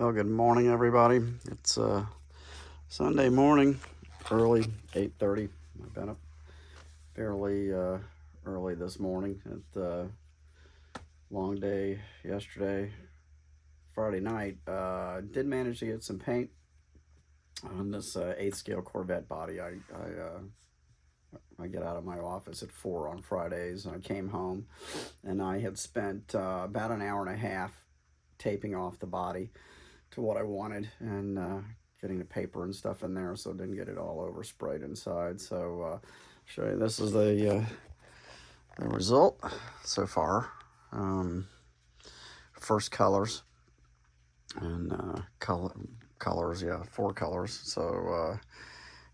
Well, good morning, everybody. It's Sunday morning, early, 8:30. I've been up fairly early this morning. It's long day yesterday, Friday night. Did manage to get some paint on this 8th scale Corvette body. I get out of my office at 4 on Fridays, and I came home, and I had spent about an hour and a half taping off the body to what I wanted, and getting the paper and stuff in there so it didn't get it all oversprayed inside. So show you, this is the result so far. First colors, and colors, yeah, 4 colors. So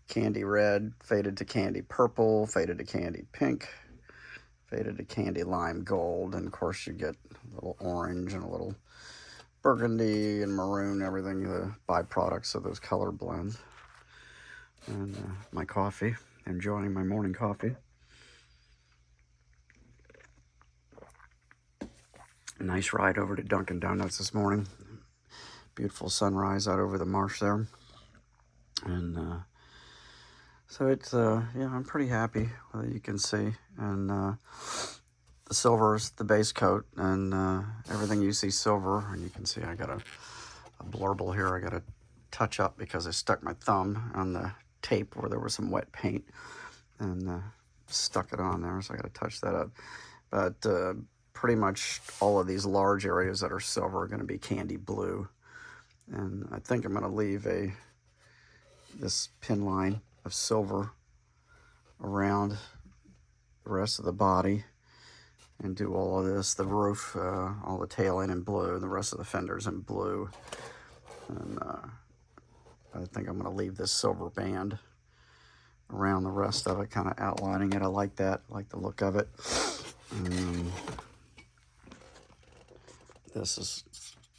candy red, faded to candy purple, faded to candy pink, faded to candy lime gold, and of course you get a little orange and a little burgundy and maroon, everything, the byproducts of those color blends. And my coffee, enjoying my morning coffee. Nice ride over to Dunkin' Donuts this morning. Beautiful sunrise out over the marsh there. And so it's, yeah, I'm pretty happy with it, you can see. And the silver is the base coat, and everything you see silver. And you can see I got a blurble here I got to touch up because I stuck my thumb on the tape where there was some wet paint, and stuck it on there, so I got to touch that up. But pretty much all of these large areas that are silver are going to be candy blue, and I think I'm going to leave this pin line of silver around the rest of the body, and do all of this, the roof, all the tail end in blue, the rest of the fenders in blue. And I think I'm going to leave this silver band around the rest of it, kind of outlining it. I like that, I like the look of it. This is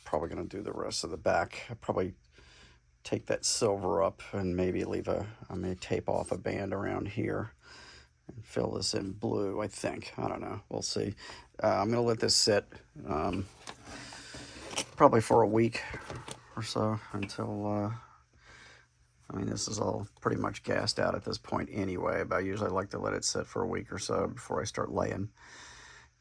probably going to do the rest of the back. I probably take that silver up and maybe I may tape off a band around here and fill this in blue, I think. I don't know. We'll see. I'm going to let this sit probably for a week or so until, I mean, this is all pretty much gassed out at this point anyway, but I usually like to let it sit for a week or so before I start laying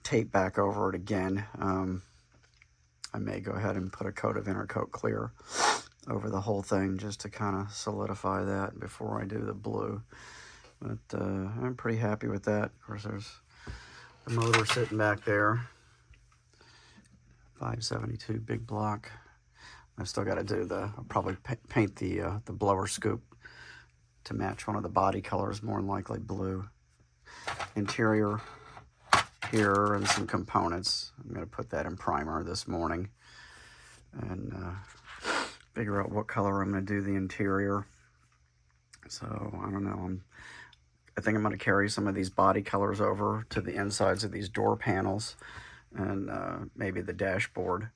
tape back over it again. I may go ahead and put a coat of Intercoat Clear over the whole thing just to kind of solidify that before I do the blue. But I'm pretty happy with that. Of course, there's the motor sitting back there. 572 big block. I've still got to do I'll probably paint the blower scoop to match one of the body colors, more than likely blue. Interior here and some components. I'm going to put that in primer this morning and figure out what color I'm going to do the interior. So I don't know. I think I'm going to carry some of these body colors over to the insides of these door panels and maybe the dashboard,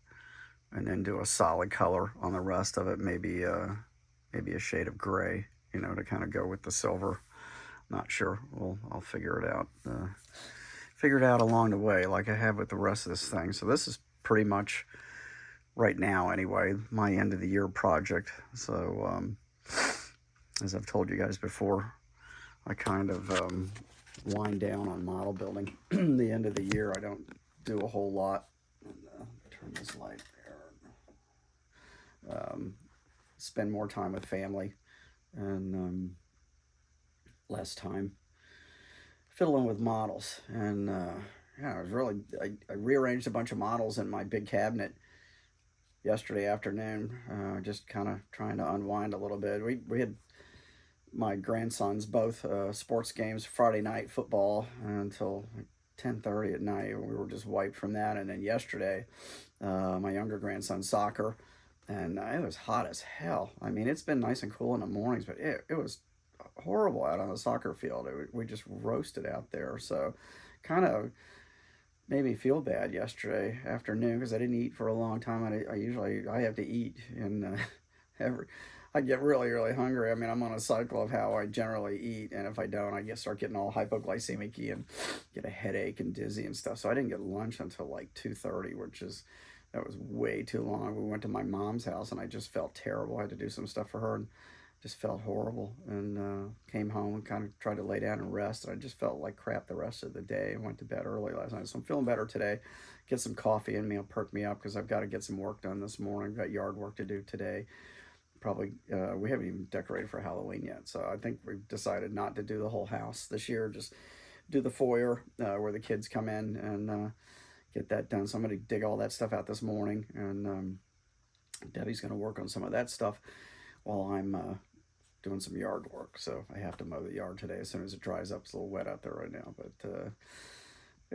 and then do a solid color on the rest of it. Maybe a shade of gray, to kind of go with the silver. Not sure. I'll figure it out. Figure it out along the way, like I have with the rest of this thing. So this is pretty much, right now anyway, my end of the year project. So as I've told you guys before, I kind of wind down on model building. The end of the year, I don't do a whole lot. And, turn this light there. Spend more time with family, and less time fiddling with models. And yeah, I rearranged a bunch of models in my big cabinet yesterday afternoon, just kind of trying to unwind a little bit. We had my grandsons both sports games, Friday night football until 10:30 at night. We were just wiped from that. And then yesterday, my younger grandson's soccer, and it was hot as hell. I mean, it's been nice and cool in the mornings, but it was horrible out on the soccer field. We just roasted out there. So kind of made me feel bad yesterday afternoon because I didn't eat for a long time. I have to eat, and I get really, really hungry. I mean, I'm on a cycle of how I generally eat, and if I don't, I start getting all hypoglycemic and get a headache and dizzy and stuff. So I didn't get lunch until like 2:30, which is That was way too long. We went to my mom's house, and I just felt terrible. I had to do some stuff for her, and just felt horrible. And came home and kind of tried to lay down and rest. And I just felt like crap the rest of the day. I went to bed early last night, so I'm feeling better today. Get some coffee in me, it'll perk me up, because I've got to get some work done this morning. I've got yard work to do today. Probably, we haven't even decorated for Halloween yet, so I think we've decided not to do the whole house this year. Just do the foyer where the kids come in, and get that done. So I'm going to dig all that stuff out this morning, and Debbie's going to work on some of that stuff while I'm doing some yard work. So I have to mow the yard today as soon as it dries up. It's a little wet out there right now, but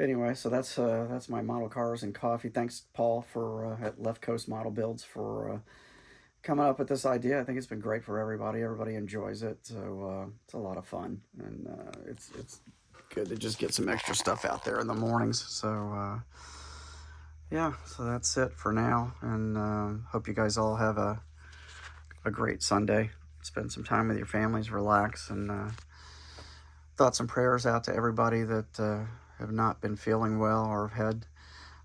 anyway, so that's my model cars and coffee. Thanks, Paul, for at Left Coast Model Builds for coming up with this idea. I think it's been great for everybody. Everybody enjoys it, so it's a lot of fun, and it's good to just get some extra stuff out there in the mornings. So yeah, so that's it for now, and hope you guys all have a great Sunday. Spend some time with your families, relax, and thoughts and prayers out to everybody that have not been feeling well or have had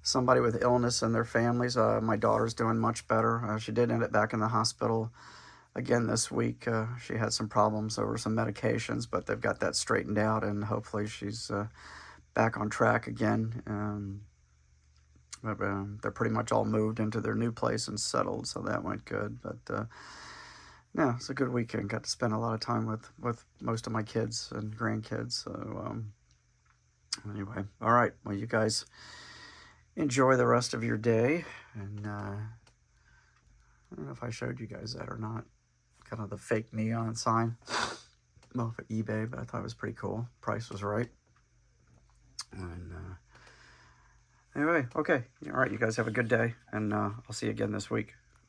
somebody with illness in their families. My daughter's doing much better. She did end up back in the hospital again this week. She had some problems over some medications, but they've got that straightened out, and hopefully she's back on track again. They're pretty much all moved into their new place and settled, so that went good. But yeah, it's a good weekend. Got to spend a lot of time with most of my kids and grandkids. So anyway, all right. Well, you guys enjoy the rest of your day, and I don't know if I showed you guys that or not. Kind of the fake neon sign off of eBay, but I thought it was pretty cool. Price was right. And anyway, okay. All right, you guys have a good day, and I'll see you again this week.